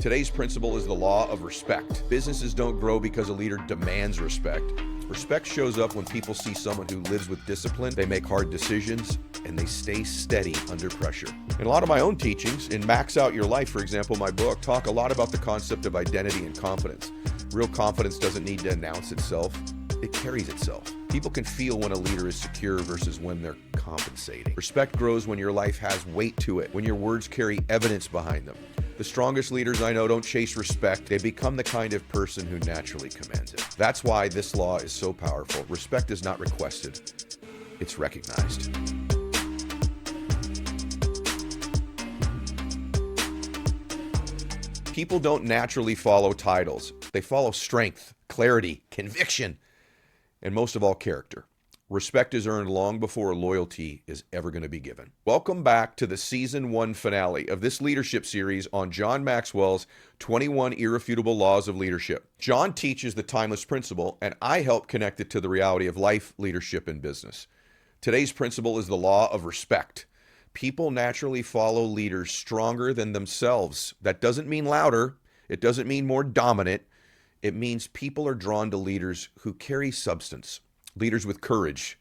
Today's principle is the law of respect. Businesses don't grow because a leader demands respect. Respect shows up when people see someone who lives with discipline, they make hard decisions, and they stay steady under pressure. In a lot of my own teachings, in Max Out Your Life, for example, my book, talk a lot about the concept of identity and confidence. Real confidence doesn't need to announce itself. It carries itself. People can feel when a leader is secure versus when they're compensating. Respect grows when your life has weight to it, when your words carry evidence behind them. The strongest leaders I know don't chase respect. They become the kind of person who naturally commands it. That's why this law is so powerful. Respect is not requested, it's recognized. People don't naturally follow titles. They follow strength, clarity, conviction, and most of all, character. Respect is earned long before loyalty is ever going to be given. Welcome back to the Season 1 finale of this leadership series on John Maxwell's 21 Irrefutable Laws of Leadership. John teaches the timeless principle, and I help connect it to the reality of life, leadership, and business. Today's principle is the law of respect. People naturally follow leaders stronger than themselves. That doesn't mean louder. It doesn't mean more dominant. It means people are drawn to leaders who carry substance. Leaders with courage,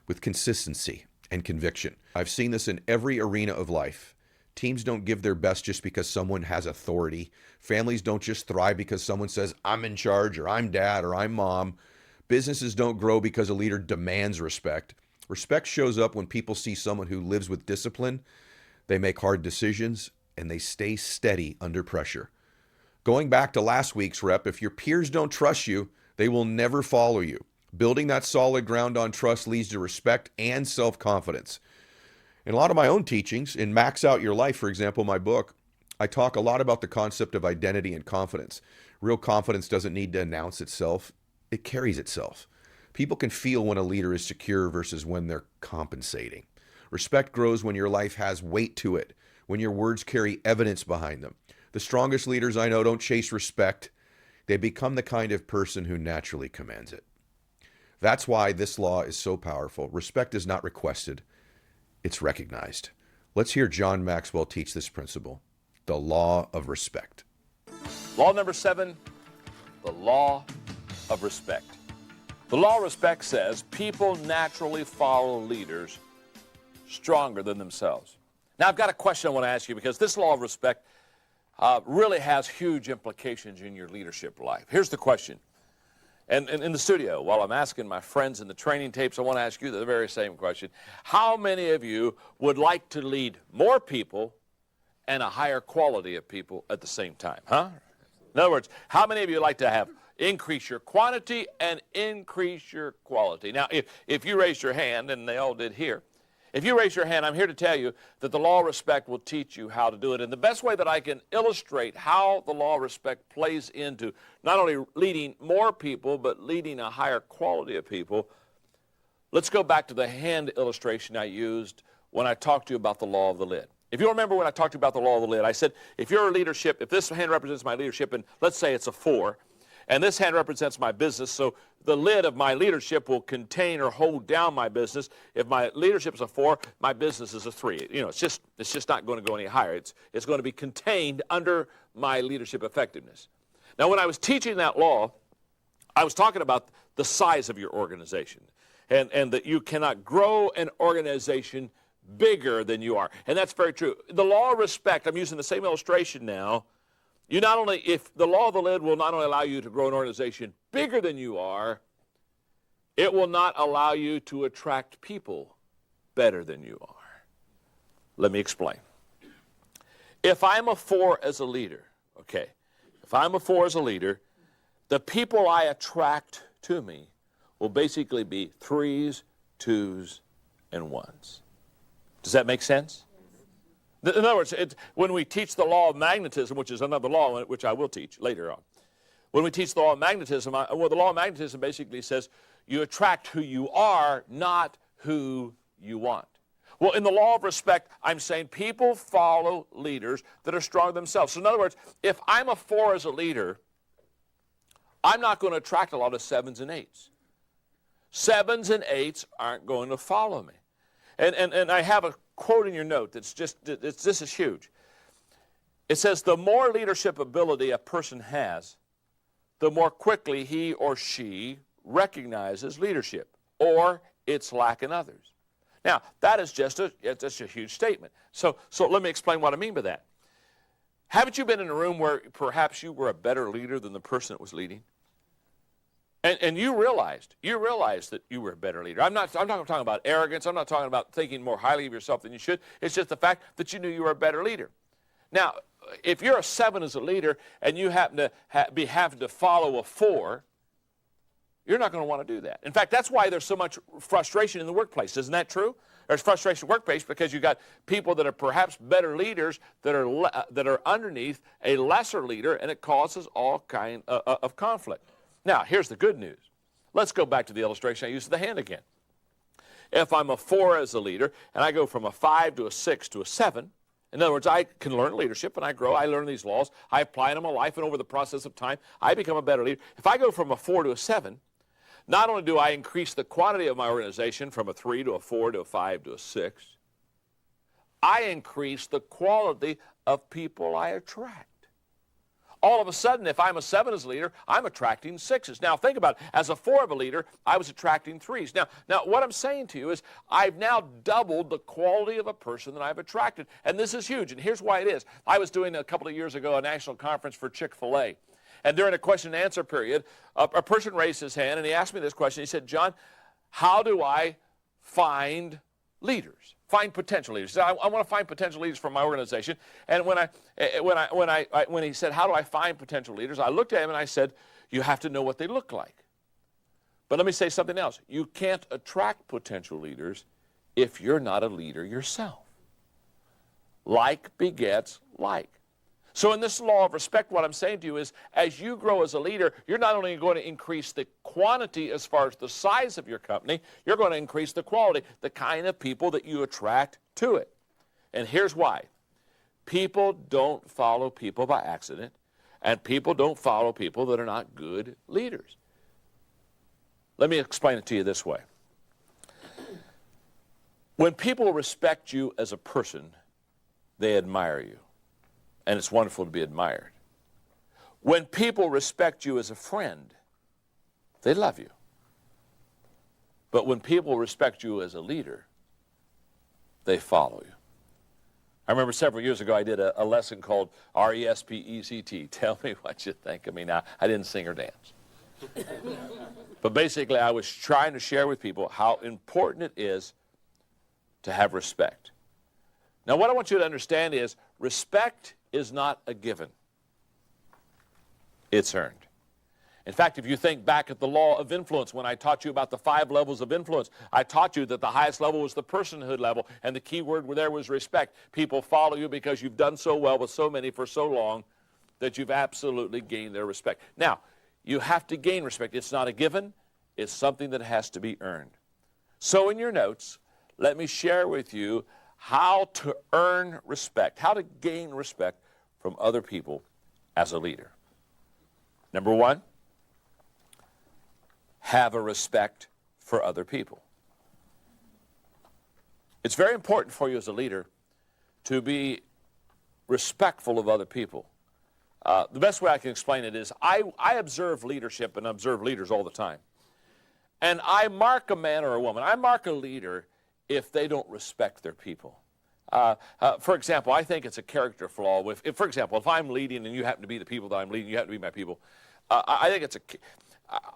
with consistency and conviction. I've seen this in every arena of life. Teams don't give their best just because someone has authority. Families don't just thrive because someone says, I'm in charge, or I'm dad, or I'm mom. Businesses don't grow because a leader demands respect. Respect shows up when people see someone who lives with discipline, they make hard decisions, and they stay steady under pressure. Going back to last week's rep, if your peers don't trust you, they will never follow you. Building that solid ground on trust leads to respect and self-confidence. In a lot of my own teachings, in Max Out Your Life, for example, my book, I talk a lot about the concept of identity and confidence. Real confidence doesn't need to announce itself. It carries itself. People can feel when a leader is secure versus when they're compensating. Respect grows when your life has weight to it, when your words carry evidence behind them. The strongest leaders I know don't chase respect. They become the kind of person who naturally commands it. That's why this law is so powerful. Respect is not requested, it's recognized. Let's hear John Maxwell teach this principle, the law of respect. Law number 7, the law of respect. The law of respect says people naturally follow leaders stronger than themselves. Now, I've got a question I want to ask you, because this law of respect really has huge implications in your leadership life. Here's the question. And in the studio, while I'm asking my friends in the training tapes, I want to ask you the very same question. How many of you would like to lead more people and a higher quality of people at the same time? Huh? In other words, how many of you would like to have increase your quantity and increase your quality? Now, if you raised your hand, and they all did here, if you raise your hand, I'm here to tell you that the law of respect will teach you how to do it. And the best way that I can illustrate how the law of respect plays into not only leading more people, but leading a higher quality of people, let's go back to the hand illustration I used when I talked to you about the law of the lid. If you remember when I talked to you about the law of the lid, I said, if your leadership, if this hand represents my leadership, and let's say it's a 4, and this hand represents my business, so the lid of my leadership will contain or hold down my business. If my leadership is a 4, my business is a 3. You know, it's just not going to go any higher. It's going to be contained under my leadership effectiveness. Now, when I was teaching that law, I was talking about the size of your organization, and that you cannot grow an organization bigger than you are. And that's very true. The law of respect, I'm using the same illustration now. You not only, if the law of the lid will not only allow you to grow an organization bigger than you are, it will not allow you to attract people better than you are. Let me explain. If I'm a 4 as a leader, okay, if I'm a 4 as a leader, the people I attract to me will basically be 3s, 2s, and 1s. Does that make sense? In other words, when we teach the law of magnetism, which is another law which I will teach later on, when we teach the law of magnetism, well, the law of magnetism basically says you attract who you are, not who you want. Well, in the law of respect, I'm saying people follow leaders that are strong themselves. So in other words, if I'm a 4 as a leader, I'm not going to attract a lot of 7s and 8s. 7s and 8s aren't going to follow me. And I have a quote in your note that's just, this is huge. It says the more leadership ability a person has, the more quickly he or she recognizes leadership or its lack in others. Now, that is just a huge statement. So let me explain what I mean by that. Haven't you been in a room where perhaps you were a better leader than the person that was leading? And you realized that you were a better leader. I'm not talking about arrogance. I'm not talking about thinking more highly of yourself than you should. It's just the fact that you knew you were a better leader. Now, if you're a 7 as a leader and you happen to be having to follow a 4, you're not going to want to do that. In fact, that's why there's so much frustration in the workplace. Isn't that true? There's frustration in the workplace because you've got people that are perhaps better leaders that are underneath a lesser leader, and it causes all kind of conflict. Now, here's the good news. Let's go back to the illustration I used of the hand again. If I'm a 4 as a leader, and I go from a 5 to a 6 to a 7, in other words, I can learn leadership, and I grow. I learn these laws. I apply them in my life, and over the process of time, I become a better leader. If I go from a 4 to a 7, not only do I increase the quantity of my organization from a 3 to a 4 to a 5 to a 6, I increase the quality of people I attract. All of a sudden, if I'm a 7 as a leader, I'm attracting 6s. Now, think about it. As a 4 of a leader, I was attracting 3s. Now, what I'm saying to you is I've now doubled the quality of a person that I've attracted. And this is huge, and here's why it is. I was doing a couple of years ago a national conference for Chick-fil-A. And during a question and answer period, a person raised his hand, and he asked me this question. He said, John, how do I find leaders? Find potential leaders. He said, I want to find potential leaders for my organization. And when he said, how do I find potential leaders? I looked at him and I said, you have to know what they look like. But let me say something else. You can't attract potential leaders if you're not a leader yourself. Like begets like. So in this law of respect, what I'm saying to you is, as you grow as a leader, you're not only going to increase the quantity as far as the size of your company, you're going to increase the quality, the kind of people that you attract to it. And here's why. People don't follow people by accident, and people don't follow people that are not good leaders. Let me explain it to you this way. When people respect you as a person, they admire you. And it's wonderful to be admired. When people respect you as a friend, they love you. But when people respect you as a leader, they follow you. I remember several years ago I did a lesson called RESPECT. Tell me what you think of me now. I didn't sing or dance. But basically I was trying to share with people how important it is to have respect. Now what I want you to understand is respect is not a given. It's earned. In fact, if you think back at the law of influence, when I taught you about the 5 levels of influence, I taught you that the highest level was the personhood level, and the key word there was respect. People follow you because you've done so well with so many for so long that you've absolutely gained their respect. Now, you have to gain respect. It's not a given. It's something that has to be earned. So in your notes, let me share with you how to earn respect, how to gain respect from other people as a leader. Number 1, have a respect for other people. It's very important for you as a leader to be respectful of other people. The best way I can explain it is I observe leadership and observe leaders all the time. And I mark a man or a woman, I mark a leader if they don't respect their people. For example, I think it's a character flaw. For example, if I'm leading and you happen to be the people that I'm leading, you happen to be my people, I think it's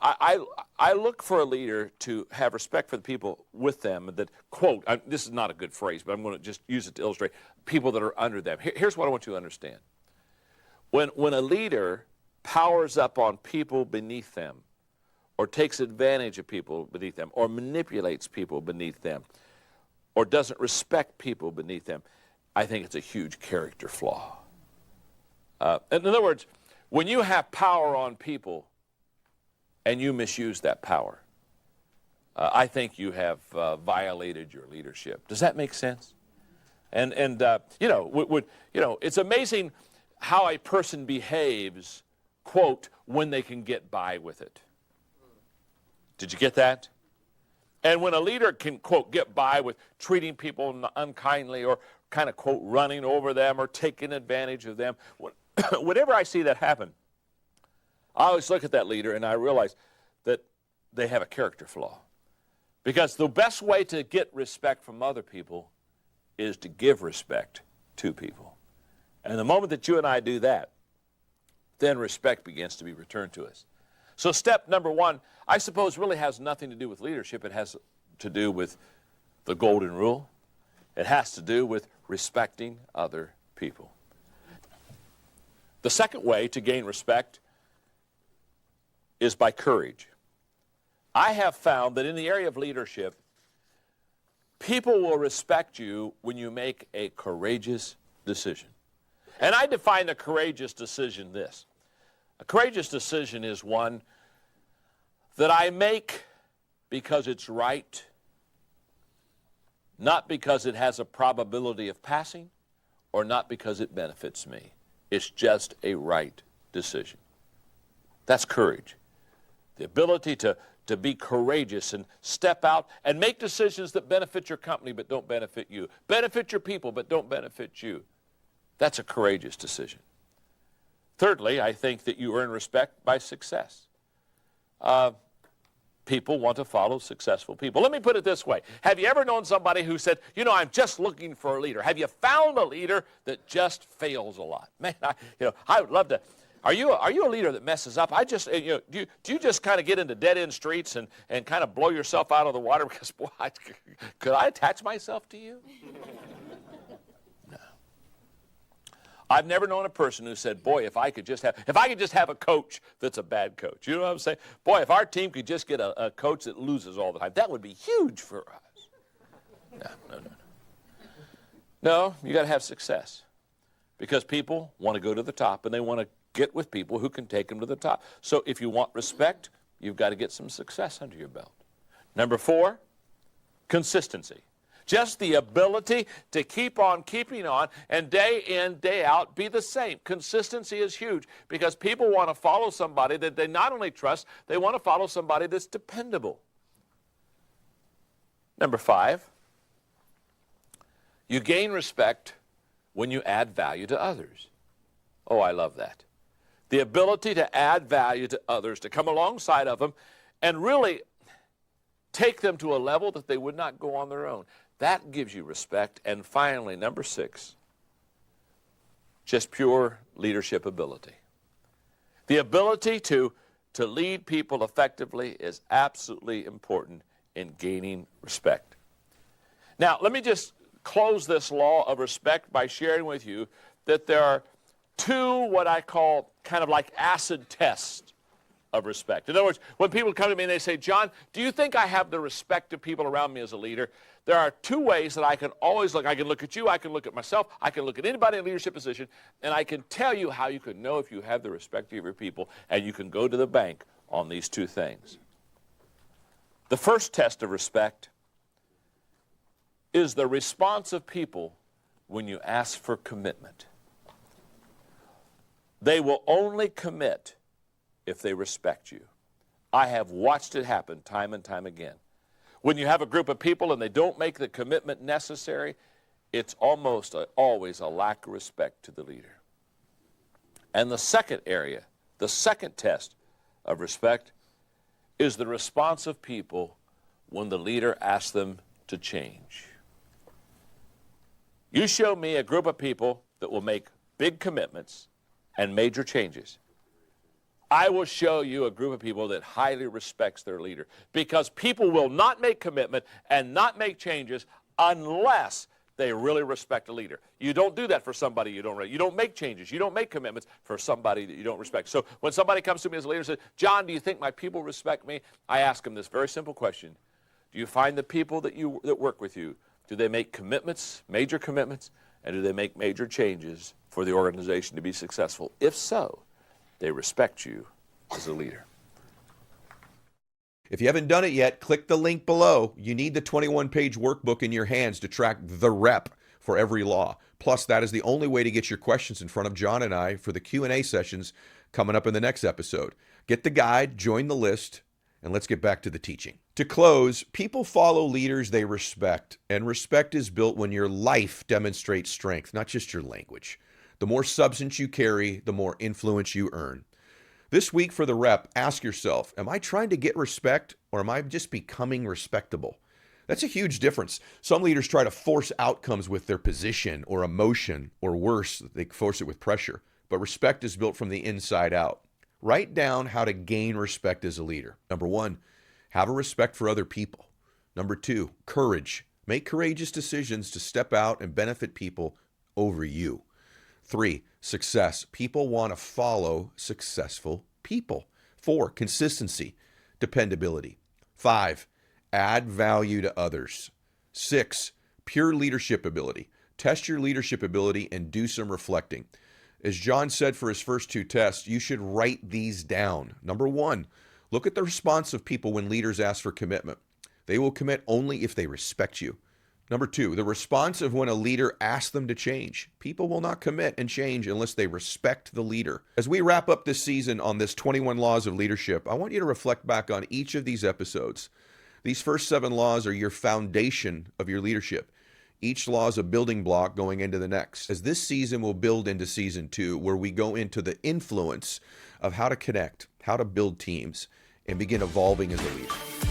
I look for a leader to have respect for the people with them that, quote, this is not a good phrase, but I'm going to just use it to illustrate people that are under them. Here's what I want you to understand. When a leader powers up on people beneath them, or takes advantage of people beneath them, or manipulates people beneath them, or doesn't respect people beneath them, I think it's a huge character flaw. In other words, when you have power on people and you misuse that power, I think you have violated your leadership. Does that make sense? And it's amazing how a person behaves, quote, when they can get by with it. Did you get that? And when a leader can, quote, get by with treating people unkindly or kind of, quote, running over them or taking advantage of them. Whenever I see that happen, I always look at that leader and I realize that they have a character flaw. Because the best way to get respect from other people is to give respect to people. And the moment that you and I do that, then respect begins to be returned to us. So step number one, I suppose, really has nothing to do with leadership. It has to do with the golden rule. It has to do with respecting other people. The second way to gain respect is by courage. I have found that in the area of leadership, people will respect you when you make a courageous decision. And I define a courageous decision this. A courageous decision is one that I make because it's right, not because it has a probability of passing, or not because it benefits me. It's just a right decision. That's courage. The ability to be courageous and step out and make decisions that benefit your company but don't benefit you. Benefit your people but don't benefit you. That's a courageous decision. Thirdly, I think that you earn respect by success. People want to follow successful people. Let me put it this way. Have you ever known somebody who said, you know, I'm just looking for a leader? Have you found a leader that just fails a lot? Man, I would love to. Are you a leader that messes up? Do you just kind of get into dead-end streets and kind of blow yourself out of the water because, boy, could I attach myself to you? No. I've never known a person who said, boy, if I could just have a coach that's a bad coach. You know what I'm saying? Boy, if our team could just get a coach that loses all the time, that would be huge for us. No. No, you got to have success because people want to go to the top and they want to get with people who can take them to the top. So if you want respect, you've got to get some success under your belt. Number 4, consistency. Just the ability to keep on keeping on and day in, day out be the same. Consistency is huge because people want to follow somebody that they not only trust, they want to follow somebody that's dependable. Number 5, you gain respect when you add value to others. Oh, I love that. The ability to add value to others, to come alongside of them and really take them to a level that they would not go on their own. That gives you respect. And finally, number 6, just pure leadership ability. The ability to lead people effectively is absolutely important in gaining respect. Now, let me just close this law of respect by sharing with you that there are 2 what I call kind of like acid tests of respect. In other words, when people come to me and they say, John, do you think I have the respect of people around me as a leader? There are 2 ways that I can always look. I can look at you, I can look at myself, I can look at anybody in a leadership position, and I can tell you how you can know if you have the respect of your people, and you can go to the bank on these 2 things. The first test of respect is the response of people when you ask for commitment. They will only commit if they respect you. I have watched it happen time and time again. When you have a group of people and they don't make the commitment necessary, it's almost always a lack of respect to the leader. And the second area, the second test of respect, is the response of people when the leader asks them to change. You show me a group of people that will make big commitments and major changes. I will show you a group of people that highly respects their leader, because people will not make commitment and not make changes unless they really respect a leader. You don't do that for somebody you don't make changes, you don't make commitments for somebody that you don't respect. So when somebody comes to me as a leader and says, John, do you think my people respect me? I ask them this very simple question. Do you find the people that work with you, do they make commitments, major commitments, and do they make major changes for the organization to be successful? If so, they respect you as a leader. If you haven't done it yet, click the link below. You need the 21-page workbook in your hands to track the rep for every law. Plus, that is the only way to get your questions in front of John and I for the Q&A sessions coming up in the next episode. Get the guide, join the list, and let's get back to the teaching. To close, people follow leaders they respect, and respect is built when your life demonstrates strength, not just your language. The more substance you carry, the more influence you earn. This week for the rep, ask yourself, am I trying to get respect or am I just becoming respectable? That's a huge difference. Some leaders try to force outcomes with their position or emotion, or worse, they force it with pressure. But respect is built from the inside out. Write down how to gain respect as a leader. Number 1, have a respect for other people. Number 2, courage. Make courageous decisions to step out and benefit people over you. 3, success. People want to follow successful people. 4, consistency, dependability. 5, add value to others. 6, pure leadership ability. Test your leadership ability and do some reflecting. As John said for his first 2 tests, you should write these down. Number 1, look at the response of people when leaders ask for commitment. They will commit only if they respect you. Number 2, the response of when a leader asks them to change. People will not commit and change unless they respect the leader. As we wrap up this season on this 21 Laws of Leadership, I want you to reflect back on each of these episodes. These first 7 laws are your foundation of your leadership. Each law is a building block going into the next. As this season will build into season 2, where we go into the influence of how to connect, how to build teams, and begin evolving as a leader.